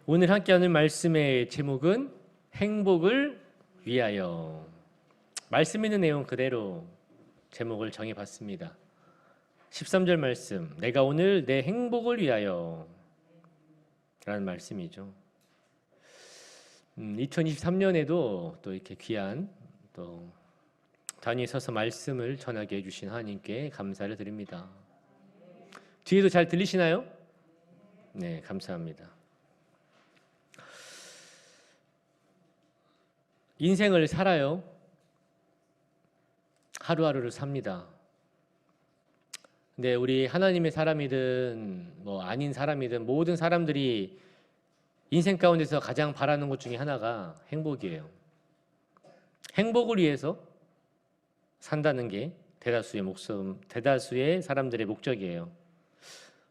오늘 함께하는 말씀의 제목은 행복을 위하여. 말씀 있는 내용 그대로 제목을 정해봤습니다. 13절 말씀, 내가 오늘 내 행복을 위하여 라는 말씀이죠. 2023년에도 또 이렇게 귀한 또 단위에 서서 말씀을 전하게 해주신 하나님께 감사를 드립니다. 뒤에도 잘 들리시나요? 네, 감사합니다. 인생을 살아요. 하루하루를 삽니다. 근데 우리 하나님의 사람이든 아닌 사람이든 모든 사람들이 인생 가운데서 가장 바라는 것 중에 하나가 행복이에요. 행복을 위해서 산다는 게 대다수의 사람들의 목적이에요.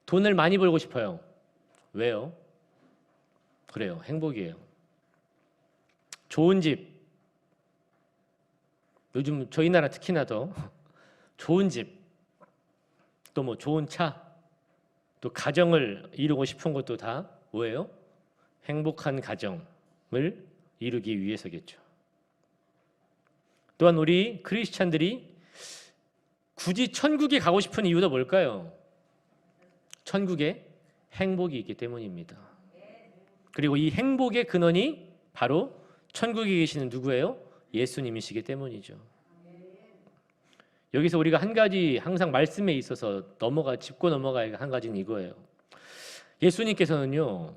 돈을 많이 벌고 싶어요. 왜요? 그래요. 행복이에요. 좋은 집, 요즘 저희 나라 특히나 더 좋은 집, 또 좋은 차, 또 가정을 이루고 싶은 것도 다 뭐예요? 행복한 가정을 이루기 위해서겠죠. 또한 우리 크리스찬들이 굳이 천국에 가고 싶은 이유가 뭘까요? 천국에 행복이 있기 때문입니다. 그리고 이 행복의 근원이 바로 천국에 계시는 누구예요? 예수님이시기 때문이죠. 여기서 우리가 한 가지 항상 말씀에 있어서 짚고 넘어가야 할 한 가지는 이거예요. 예수님께서는요,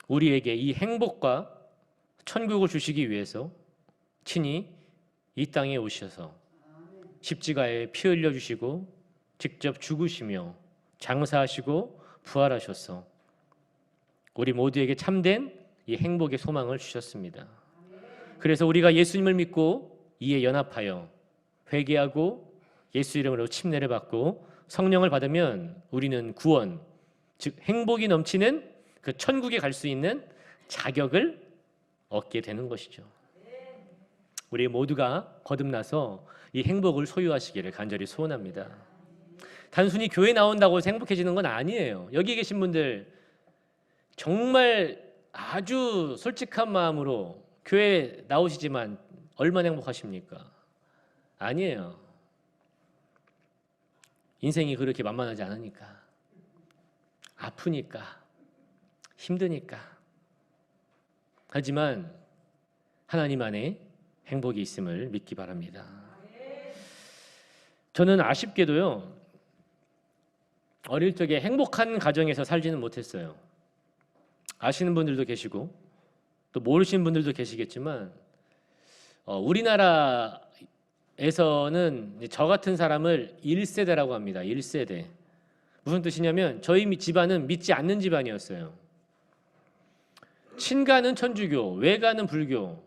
우리에게 이 행복과 천국을 주시기 위해서 친히 이 땅에 오셔서 십지가에 피 흘려 주시고 직접 죽으시며 장사하시고 부활하셔서 우리 모두에게 참된 이 행복의 소망을 주셨습니다. 그래서 우리가 예수님을 믿고 이에 연합하여 회개하고 예수 이름으로 침례를 받고 성령을 받으면 우리는 구원, 즉 행복이 넘치는 그 천국에 갈 수 있는 자격을 얻게 되는 것이죠. 우리 모두가 거듭나서 이 행복을 소유하시기를 간절히 소원합니다. 단순히 교회 나온다고 해서 행복해지는 건 아니에요. 여기 계신 분들 정말 아주 솔직한 마음으로 교회 나오시지만 얼마나 행복하십니까? 아니에요. 인생이 그렇게 만만하지 않으니까, 아프니까, 힘드니까. 하지만 하나님 안에 행복이 있음을 믿기 바랍니다. 저는 아쉽게도요, 어릴 적에 행복한 가정에서 살지는 못했어요. 아시는 분들도 계시고 또 모르시는 분들도 계시겠지만 우리나라에서는 저 같은 사람을 1세대라고 합니다. 1세대. 무슨 뜻이냐면 저희 집안은 믿지 않는 집안이었어요. 친가는 천주교, 외가는 불교.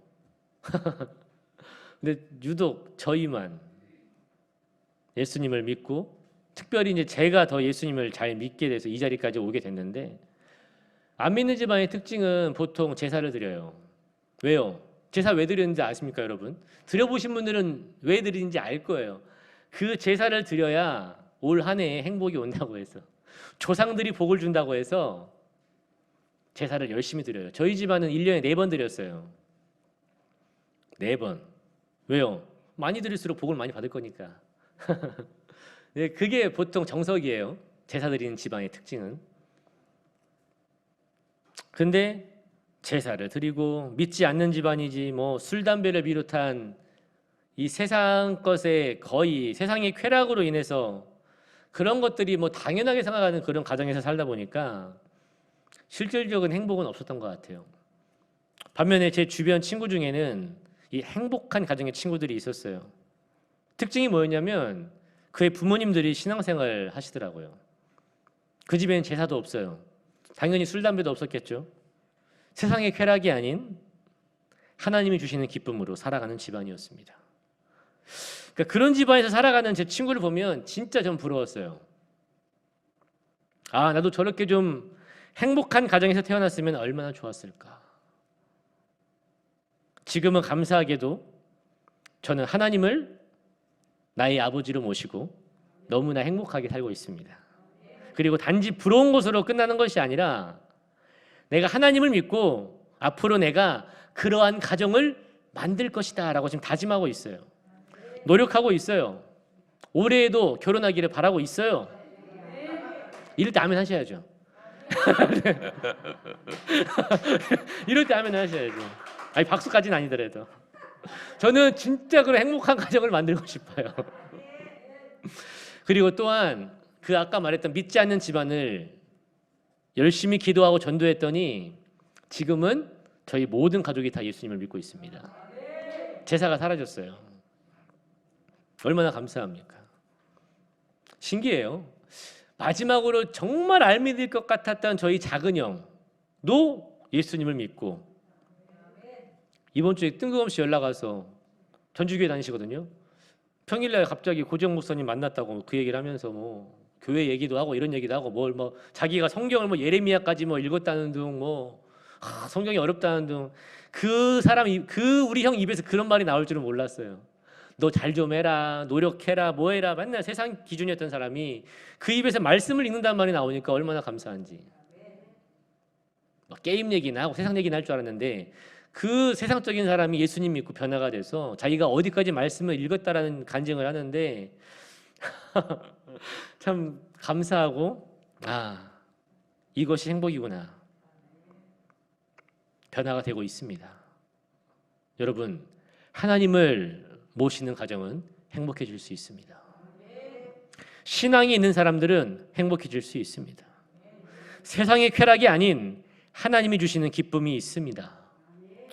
근데 유독 저희만 예수님을 믿고, 특별히 이제 제가 더 예수님을 잘 믿게 돼서 이 자리까지 오게 됐는데, 안 믿는 집안의 특징은 보통 제사를 드려요. 왜요? 제사 왜 드리는지 아십니까, 여러분? 드려보신 분들은 왜 드리는지 알 거예요. 그 제사를 드려야 올 한 해에 행복이 온다고 해서, 조상들이 복을 준다고 해서 제사를 열심히 드려요. 저희 집안은 1년에 4번 드렸어요. 4번. 왜요? 많이 드릴수록 복을 많이 받을 거니까. 네, 그게 보통 정석이에요. 제사 드리는 집안의 특징은. 근데 제사를 드리고 믿지 않는 집안이지 술, 담배를 비롯한 이 세상 것에 거의 세상의 쾌락으로 인해서 그런 것들이 당연하게 생각하는 그런 가정에서 살다 보니까 실질적인 행복은 없었던 것 같아요. 반면에 제 주변 친구 중에는 이 행복한 가정의 친구들이 있었어요. 특징이 뭐였냐면 그의 부모님들이 신앙생활 하시더라고요. 그 집에는 제사도 없어요. 당연히 술, 담배도 없었겠죠. 세상의 쾌락이 아닌 하나님이 주시는 기쁨으로 살아가는 집안이었습니다. 그러니까 그런 집안에서 살아가는 제 친구를 보면 진짜 좀 부러웠어요. 아, 나도 저렇게 좀 행복한 가정에서 태어났으면 얼마나 좋았을까. 지금은 감사하게도 저는 하나님을 나의 아버지로 모시고 너무나 행복하게 살고 있습니다. 그리고 단지 부러운 것으로 끝나는 것이 아니라 내가 하나님을 믿고 앞으로 내가 그러한 가정을 만들 것이다 라고 지금 다짐하고 있어요. 노력하고 있어요. 올해에도 결혼하기를 바라고 있어요. 이럴 때 아멘 하셔야죠. 이럴 때 아멘 하셔야죠. 아니 박수까지는 아니더라도 저는 진짜 그런 행복한 가정을 만들고 싶어요. 그리고 또한 그 아까 말했던 믿지 않는 집안을 열심히 기도하고 전도했더니 지금은 저희 모든 가족이 다 예수님을 믿고 있습니다. 제사가 사라졌어요. 얼마나 감사합니까? 신기해요. 마지막으로 정말 알미될 것 같았던 저희 작은 형도 예수님을 믿고 이번 주에 뜬금없이 연락 와서 전주교회 다니시거든요. 평일날 갑자기 고정 목사님 만났다고 그 얘기를 하면서 뭐 교회 얘기도 하고 이런 얘기도 하고 뭐 자기가 성경을 뭐 예레미야까지 뭐 읽었다는 둥 성경이 어렵다는 둥 그 사람 그 우리 형 입에서 그런 말이 나올 줄은 몰랐어요. 너 잘 좀 해라, 노력해라, 뭐 해라 맨날 세상 기준이었던 사람이 그 입에서 말씀을 읽는다는 말이 나오니까 얼마나 감사한지. 막 게임 얘기나 하고 세상 얘기나 할 줄 알았는데 그 세상적인 사람이 예수님 믿고 변화가 돼서 자기가 어디까지 말씀을 읽었다라는 간증을 하는데 참 감사하고 이것이 행복이구나. 변화가 되고 있습니다. 여러분, 하나님을 모시는 가정은 행복해질 수 있습니다. 신앙이 있는 사람들은 행복해질 수 있습니다. 세상의 쾌락이 아닌 하나님이 주시는 기쁨이 있습니다.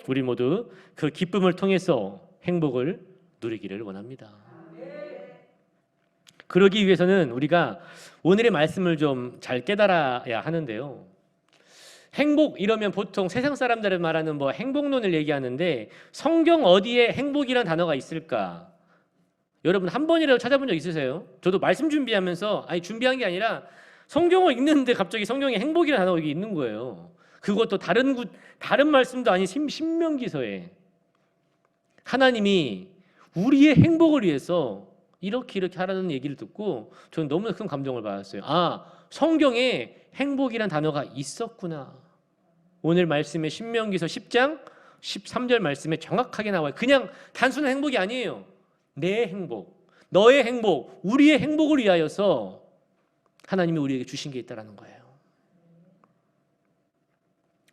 우리 모두 그 기쁨을 통해서 행복을 누리기를 원합니다. 그러기 위해서는 우리가 오늘의 말씀을 좀 잘 깨달아야 하는데요. 행복 이러면 보통 세상 사람들을 말하는 뭐 행복론을 얘기하는데 성경 어디에 행복이란 단어가 있을까? 여러분 한 번이라도 찾아본 적 있으세요? 저도 말씀 준비하면서 준비한 게 아니라 성경을 읽는데 갑자기 성경에 행복이라는 단어가 여기 있는 거예요. 그것도 다른 말씀도 아닌 신명기서에 하나님이 우리의 행복을 위해서 이렇게 하라는 얘기를 듣고 저는 너무나 큰 감동을 받았어요. 성경에 행복이란 단어가 있었구나. 오늘 말씀에 신명기서 10장 13절 말씀에 정확하게 나와요. 그냥 단순한 행복이 아니에요. 내 행복, 너의 행복, 우리의 행복을 위하여서 하나님이 우리에게 주신 게 있다는 거예요.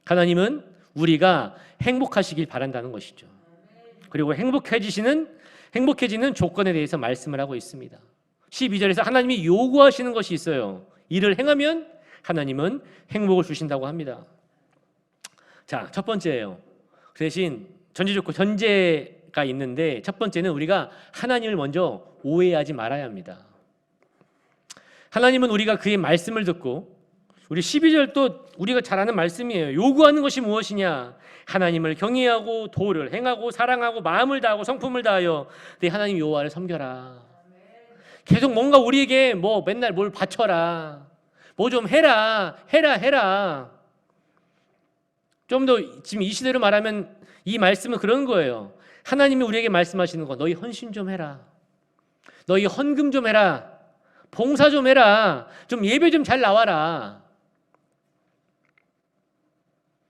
하나님은 우리가 행복하시길 바란다는 것이죠. 그리고 행복해지는 조건에 대해서 말씀을 하고 있습니다. 12절에서 하나님이 요구하시는 것이 있어요. 이를 행하면 하나님은 행복을 주신다고 합니다. 자, 첫 번째예요. 그 대신 전제가 있는데 첫 번째는 우리가 하나님을 먼저 오해하지 말아야 합니다. 하나님은 우리가 그의 말씀을 듣고 우리 12절도 우리가 잘 아는 말씀이에요. 요구하는 것이 무엇이냐? 하나님을 경외하고 도를 행하고 사랑하고 마음을 다하고 성품을 다하여 내 하나님 여호와를 섬겨라. 계속 뭔가 우리에게 맨날 뭘 바쳐라. 뭐 좀 해라. 좀 더 지금 이 시대로 말하면 이 말씀은 그런 거예요. 하나님이 우리에게 말씀하시는 거 너희 헌신 좀 해라. 너희 헌금 좀 해라. 봉사 좀 해라. 좀 예배 좀 잘 나와라.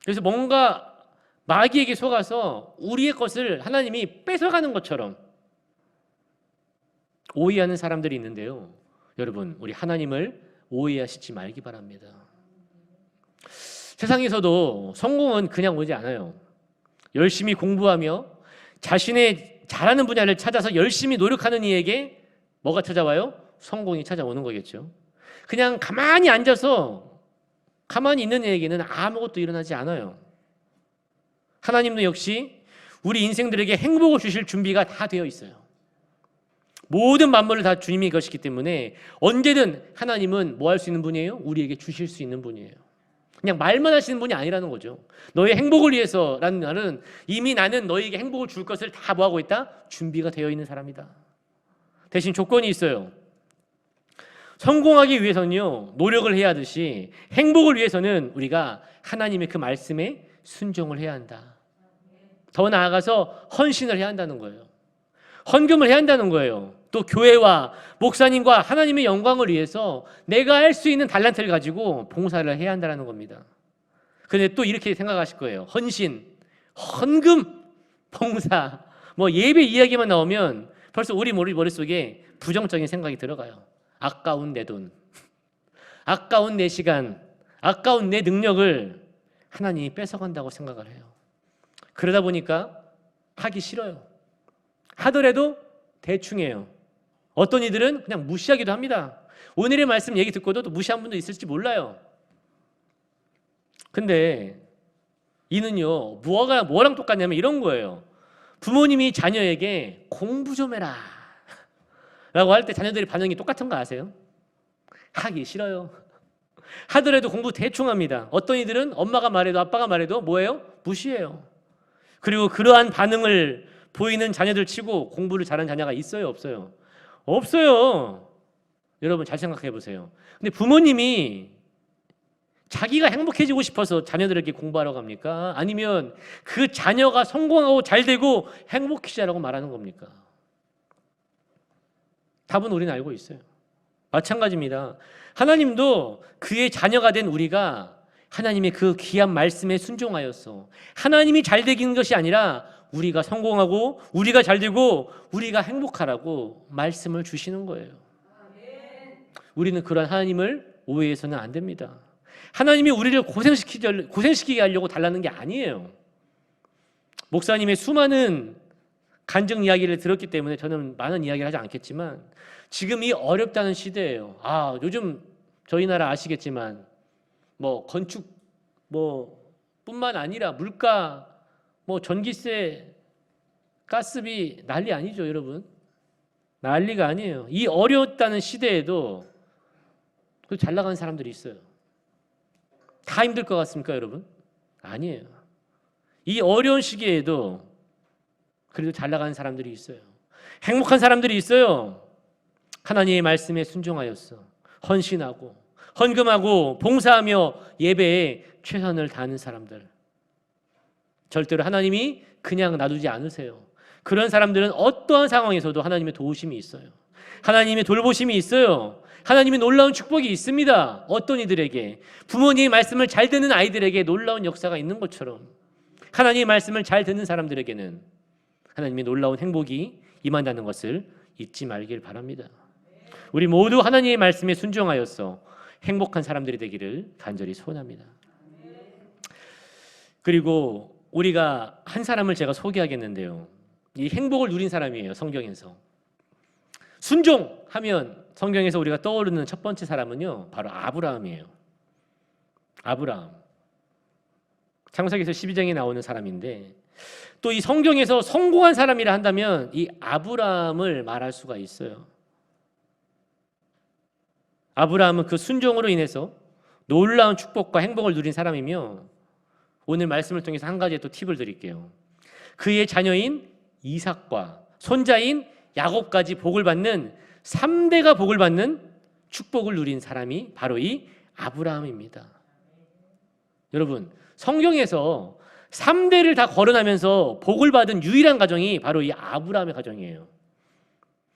그래서 뭔가 마귀에게 속아서 우리의 것을 하나님이 뺏어가는 것처럼 오해하는 사람들이 있는데요. 여러분, 우리 하나님을 오해하시지 말기 바랍니다. 세상에서도 성공은 그냥 오지 않아요. 열심히 공부하며 자신의 잘하는 분야를 찾아서 열심히 노력하는 이에게 뭐가 찾아와요? 성공이 찾아오는 거겠죠. 그냥 가만히 있는 이에게는 아무것도 일어나지 않아요. 하나님도 역시 우리 인생들에게 행복을 주실 준비가 다 되어 있어요. 모든 만물을 다 주님이 것이기 때문에 언제든 하나님은 뭐 할 수 있는 분이에요? 우리에게 주실 수 있는 분이에요. 그냥 말만 하시는 분이 아니라는 거죠. 너의 행복을 위해서라는 말은 이미 나는 너에게 행복을 줄 것을 다 뭐하고 있다? 준비가 되어 있는 사람이다. 대신 조건이 있어요. 성공하기 위해서는요, 노력을 해야 하듯이 행복을 위해서는 우리가 하나님의 그 말씀에 순종을 해야 한다. 더 나아가서 헌신을 해야 한다는 거예요. 헌금을 해야 한다는 거예요. 또 교회와 목사님과 하나님의 영광을 위해서 내가 할 수 있는 달란트를 가지고 봉사를 해야 한다는 겁니다. 근데 또 이렇게 생각하실 거예요. 헌신, 헌금, 봉사, 뭐 예배 이야기만 나오면 벌써 우리 머릿속에 부정적인 생각이 들어가요. 아까운 내 돈, 아까운 내 시간, 아까운 내 능력을 하나님이 뺏어간다고 생각을 해요. 그러다 보니까 하기 싫어요. 하더라도 대충 해요. 어떤 이들은 그냥 무시하기도 합니다. 오늘의 말씀 얘기 듣고도 또 무시한 분도 있을지 몰라요. 근데 이는요, 뭐랑 똑같냐면 이런 거예요. 부모님이 자녀에게 공부 좀 해라 라고 할 때 자녀들의 반응이 똑같은 거 아세요? 하기 싫어요. 하더라도 공부 대충 합니다. 어떤 이들은 엄마가 말해도 아빠가 말해도 뭐예요? 무시해요. 그리고 그러한 반응을 보이는 자녀들 치고 공부를 잘하는 자녀가 있어요? 없어요? 없어요. 여러분 잘 생각해 보세요. 근데 부모님이 자기가 행복해지고 싶어서 자녀들에게 공부하라고 합니까? 아니면 그 자녀가 성공하고 잘 되고 행복해지라고 말하는 겁니까? 답은 우리는 알고 있어요. 마찬가지입니다. 하나님도 그의 자녀가 된 우리가 하나님의 그 귀한 말씀에 순종하였어. 하나님이 잘 되기는 것이 아니라 우리가 성공하고 우리가 잘 되고 우리가 행복하라고 말씀을 주시는 거예요. 우리는 그런 하나님을 오해해서는 안 됩니다. 하나님이 우리를 고생시키게 하려고 달라는 게 아니에요. 목사님의 수많은 간증 이야기를 들었기 때문에 저는 많은 이야기를 하지 않겠지만 지금 이 어렵다는 시대예요. 요즘 저희 나라 아시겠지만 뭐 건축 뿐만 아니라 물가, 전기세, 가스비 난리 아니죠, 여러분? 난리가 아니에요. 이 어려웠다는 시대에도 잘 나가는 사람들이 있어요. 다 힘들 것 같습니까, 여러분? 아니에요. 이 어려운 시기에도 그래도 잘 나가는 사람들이 있어요. 행복한 사람들이 있어요. 하나님의 말씀에 순종하였어. 헌신하고 헌금하고 봉사하며 예배에 최선을 다하는 사람들. 절대로 하나님이 그냥 놔두지 않으세요. 그런 사람들은 어떠한 상황에서도 하나님의 도우심이 있어요. 하나님의 돌보심이 있어요. 하나님의 놀라운 축복이 있습니다. 어떤 이들에게, 부모님의 말씀을 잘 듣는 아이들에게 놀라운 역사가 있는 것처럼 하나님의 말씀을 잘 듣는 사람들에게는 하나님의 놀라운 행복이 임한다는 것을 잊지 말길 바랍니다. 우리 모두 하나님의 말씀에 순종하여서 행복한 사람들이 되기를 간절히 소원합니다. 그리고 우리가 한 사람을 제가 소개하겠는데요. 이 행복을 누린 사람이에요. 성경에서. 순종하면 성경에서 우리가 떠오르는 첫 번째 사람은요, 바로 아브라함이에요. 아브라함. 창세기에서 12장에 나오는 사람인데 또 이 성경에서 성공한 사람이라 한다면 이 아브라함을 말할 수가 있어요. 아브라함은 그 순종으로 인해서 놀라운 축복과 행복을 누린 사람이며 오늘 말씀을 통해서 한 가지 또 팁을 드릴게요. 그의 자녀인 이삭과 손자인 야곱까지 복을 받는 3대가 복을 받는 축복을 누린 사람이 바로 이 아브라함입니다. 여러분, 성경에서 3대를 다 거론하면서 복을 받은 유일한 가정이 바로 이 아브라함의 가정이에요.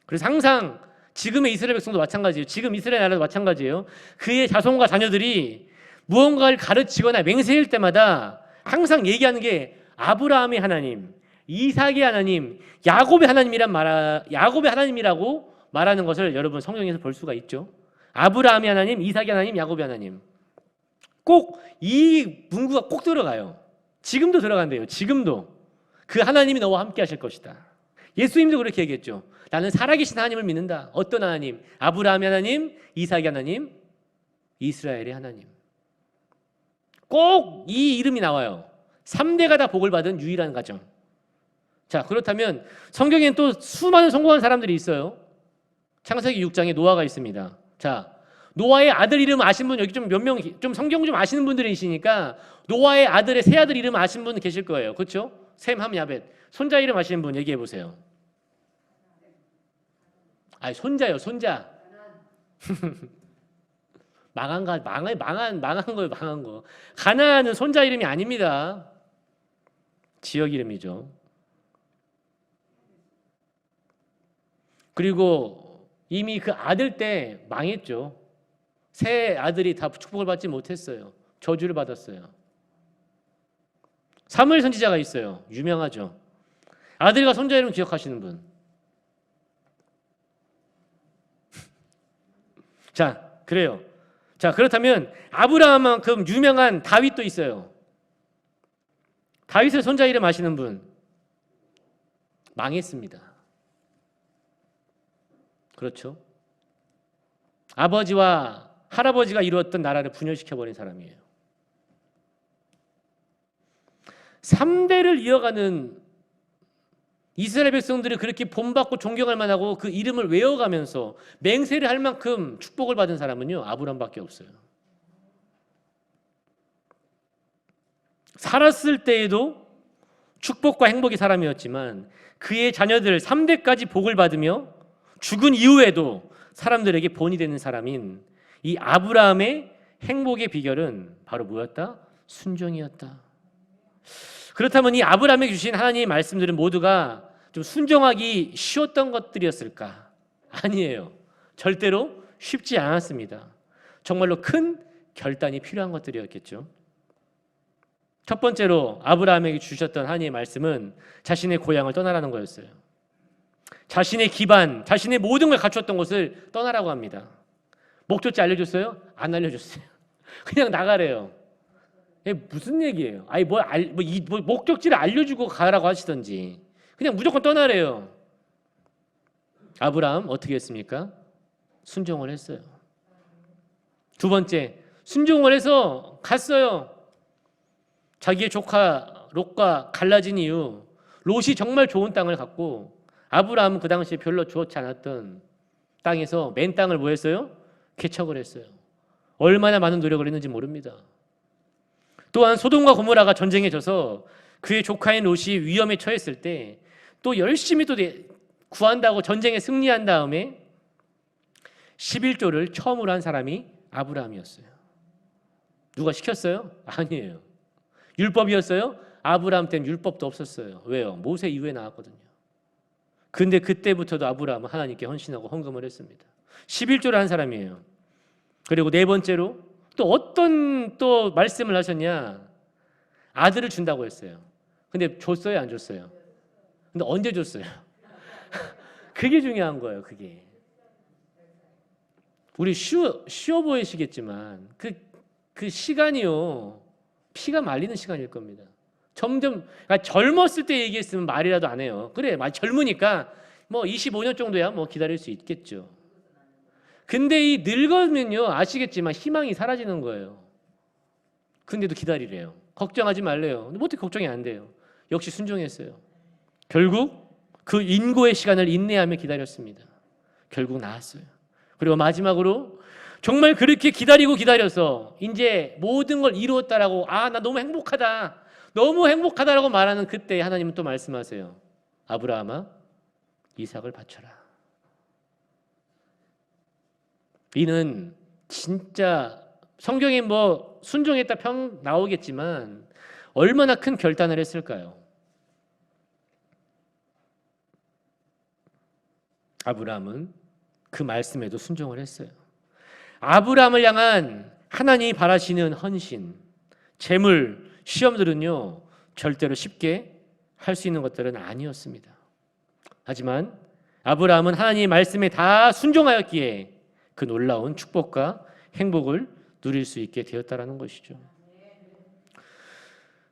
그래서 항상 지금의 이스라엘 백성도 마찬가지예요. 지금 이스라엘 나라도 마찬가지예요. 그의 자손과 자녀들이 무언가를 가르치거나 맹세할 때마다 항상 얘기하는 게 아브라함의 하나님, 이삭의 하나님, 야곱의 하나님이라고 말하는 것을 여러분 성경에서 볼 수가 있죠. 아브라함의 하나님, 이삭의 하나님, 야곱의 하나님. 꼭 이 문구가 꼭 들어가요. 지금도 들어간대요. 지금도 그 하나님이 너와 함께 하실 것이다. 예수님도 그렇게 얘기했죠. 나는 살아계신 하나님을 믿는다. 어떤 하나님? 아브라함의 하나님, 이삭의 하나님, 이스라엘의 하나님. 꼭 이 이름이 나와요. 3대가 다 복을 받은 유일한 가정. 자, 그렇다면 성경에는 또 수많은 성공한 사람들이 있어요. 창세기 6장에 노아가 있습니다. 자, 노아의 아들 이름 아신 분 여기 좀 몇 명, 좀 성경 좀 아시는 분들이시니까 노아의 아들의 세 아들 이름 아신 분 계실 거예요. 그렇죠? 셈, 함, 야벳. 손자 이름 아시는 분 얘기해 보세요. 손자요, 손자. 망한 거예요. 가나안은 손자 이름이 아닙니다. 지역 이름이죠. 그리고 이미 그 아들 때 망했죠. 세 아들이 다 축복을 받지 못했어요. 저주를 받았어요. 사무엘 선지자가 있어요. 유명하죠. 아들과 손자 이름 기억하시는 분? 자, 그래요. 자, 그렇다면 아브라함만큼 유명한 다윗도 있어요. 다윗의 손자 이름 아시는 분? 망했습니다. 그렇죠? 아버지와 할아버지가 이루었던 나라를 분열시켜버린 사람이에요. 3대를 이어가는 이스라엘 백성들이 그렇게 본받고 존경할 만하고 그 이름을 외워가면서 맹세를 할 만큼 축복을 받은 사람은요, 아브라함밖에 없어요. 살았을 때에도 축복과 행복의 사람이었지만 그의 자녀들 3대까지 복을 받으며 죽은 이후에도 사람들에게 본이 되는 사람인 이 아브라함의 행복의 비결은 바로 뭐였다? 순종이었다. 그렇다면 이 아브라함에게 주신 하나님의 말씀들은 모두가 좀 순종하기 쉬웠던 것들이었을까? 아니에요. 절대로 쉽지 않았습니다. 정말로 큰 결단이 필요한 것들이었겠죠. 첫 번째로 아브라함에게 주셨던 하나님의 말씀은 자신의 고향을 떠나라는 거였어요. 자신의 기반, 자신의 모든 걸 갖추었던 곳을 떠나라고 합니다. 목적지 알려줬어요? 안 알려줬어요. 그냥 나가래요. 이게 무슨 얘기예요? 아니 목적지를 알려주고 가라고 하시던지 그냥 무조건 떠나래요. 아브라함 어떻게 했습니까? 순종을 했어요. 두 번째, 순종을 해서 갔어요. 자기의 조카 롯과 갈라진 이후 롯이 정말 좋은 땅을 갖고 아브라함은 그 당시에 별로 좋지 않았던 땅에서 맨 땅을 뭐 했어요? 개척을 했어요. 얼마나 많은 노력을 했는지 모릅니다. 또한 소돔과 고모라가 전쟁에 져서 그의 조카인 롯이 위험에 처했을 때 또 열심히 또 구한다고 전쟁에 승리한 다음에 11조를 처음으로 한 사람이 아브라함이었어요. 누가 시켰어요? 아니에요. 율법이었어요? 아브라함 때는 율법도 없었어요. 왜요? 모세 이후에 나왔거든요. 근데 그때부터도 아브라함은 하나님께 헌신하고 헌금을 했습니다. 11조를 한 사람이에요. 그리고 네 번째로 또 어떤 또 말씀을 하셨냐? 아들을 준다고 했어요. 근데 줬어요? 안 줬어요? 근데 언제 줬어요? 그게 중요한 거예요. 그게. 우리 쉬워 보이시겠지만 그 시간이요. 피가 말리는 시간일 겁니다. 점점 그러니까 젊었을 때 얘기했으면 말이라도 안 해요. 그래, 젊으니까 뭐 25년 정도야 뭐 기다릴 수 있겠죠. 근데 이 늙으면요 아시겠지만 희망이 사라지는 거예요. 근데도 기다리래요. 걱정하지 말래요. 근데 어떻게 걱정이 안 돼요? 역시 순종했어요. 결국 그 인고의 시간을 인내하며 기다렸습니다. 결국 나았어요. 그리고 마지막으로 정말 그렇게 기다리고 기다려서 이제 모든 걸 이루었다라고 나 너무 행복하다. 너무 행복하다라고 말하는 그때 하나님은 또 말씀하세요. 아브라함아 이삭을 바쳐라. 이는 진짜 성경에 뭐 순종했다 평 나오겠지만 얼마나 큰 결단을 했을까요? 아브라함은 그 말씀에도 순종을 했어요. 아브라함을 향한 하나님이 바라시는 헌신, 재물, 시험들은요 절대로 쉽게 할 수 있는 것들은 아니었습니다. 하지만 아브라함은 하나님의 말씀에 다 순종하였기에 그 놀라운 축복과 행복을 누릴 수 있게 되었다라는 것이죠.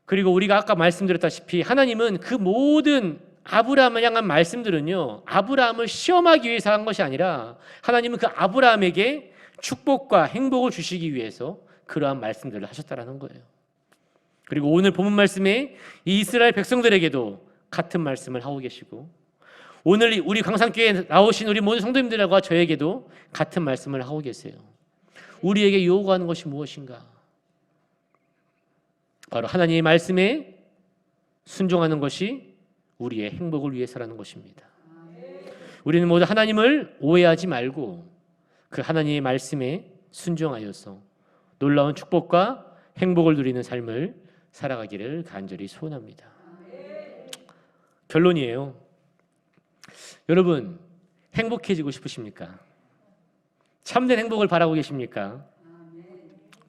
그리고 우리가 아까 말씀드렸다시피 하나님은 그 모든 아브라함을 향한 말씀들은요 아브라함을 시험하기 위해서 한 것이 아니라 하나님은 그 아브라함에게 축복과 행복을 주시기 위해서 그러한 말씀들을 하셨다라는 거예요. 그리고 오늘 본문 말씀에 이 이스라엘 백성들에게도 같은 말씀을 하고 계시고 오늘 우리 광산교회에 나오신 우리 모든 성도님들과 저에게도 같은 말씀을 하고 계세요. 우리에게 요구하는 것이 무엇인가? 바로 하나님의 말씀에 순종하는 것이 우리의 행복을 위해서라는 것입니다. 우리는 모두 하나님을 오해하지 말고 그 하나님의 말씀에 순종하여서 놀라운 축복과 행복을 누리는 삶을 살아가기를 간절히 소원합니다. 결론이에요. 여러분 행복해지고 싶으십니까? 참된 행복을 바라고 계십니까?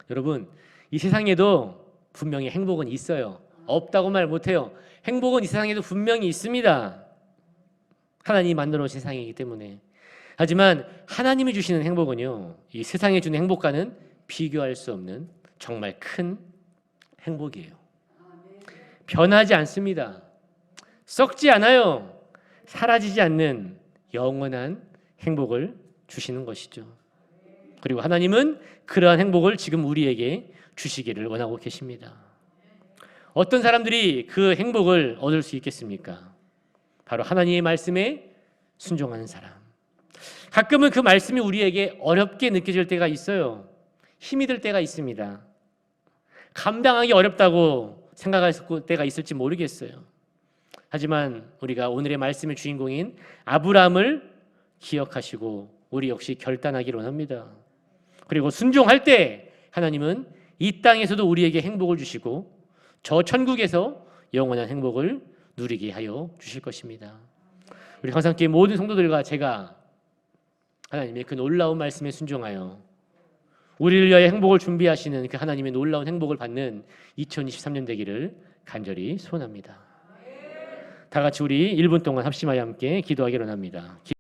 여러분 이 세상에도 분명히 행복은 있어요. 없다고 말 못해요. 행복은 이 세상에도 분명히 있습니다. 하나님이 만들어 놓으신 세상이기 때문에. 하지만 하나님이 주시는 행복은요, 이 세상에 주는 행복과는 비교할 수 없는 정말 큰 행복이에요. 변하지 않습니다. 썩지 않아요. 사라지지 않는 영원한 행복을 주시는 것이죠. 그리고 하나님은 그러한 행복을 지금 우리에게 주시기를 원하고 계십니다. 어떤 사람들이 그 행복을 얻을 수 있겠습니까? 바로 하나님의 말씀에 순종하는 사람. 가끔은 그 말씀이 우리에게 어렵게 느껴질 때가 있어요. 힘이 들 때가 있습니다. 감당하기 어렵다고 생각할 때가 있을지 모르겠어요. 하지만 우리가 오늘의 말씀의 주인공인 아브라함을 기억하시고 우리 역시 결단하기를 원합니다. 그리고 순종할 때 하나님은 이 땅에서도 우리에게 행복을 주시고 저 천국에서 영원한 행복을 누리게 하여 주실 것입니다. 우리 항상교회 모든 성도들과 제가 하나님의 그 놀라운 말씀에 순종하여 우리를 위하여 행복을 준비하시는 그 하나님의 놀라운 행복을 받는 2023년 되기를 간절히 소원합니다. 다 같이 우리 1분 동안 합심하여 함께 기도하기를 원합니다.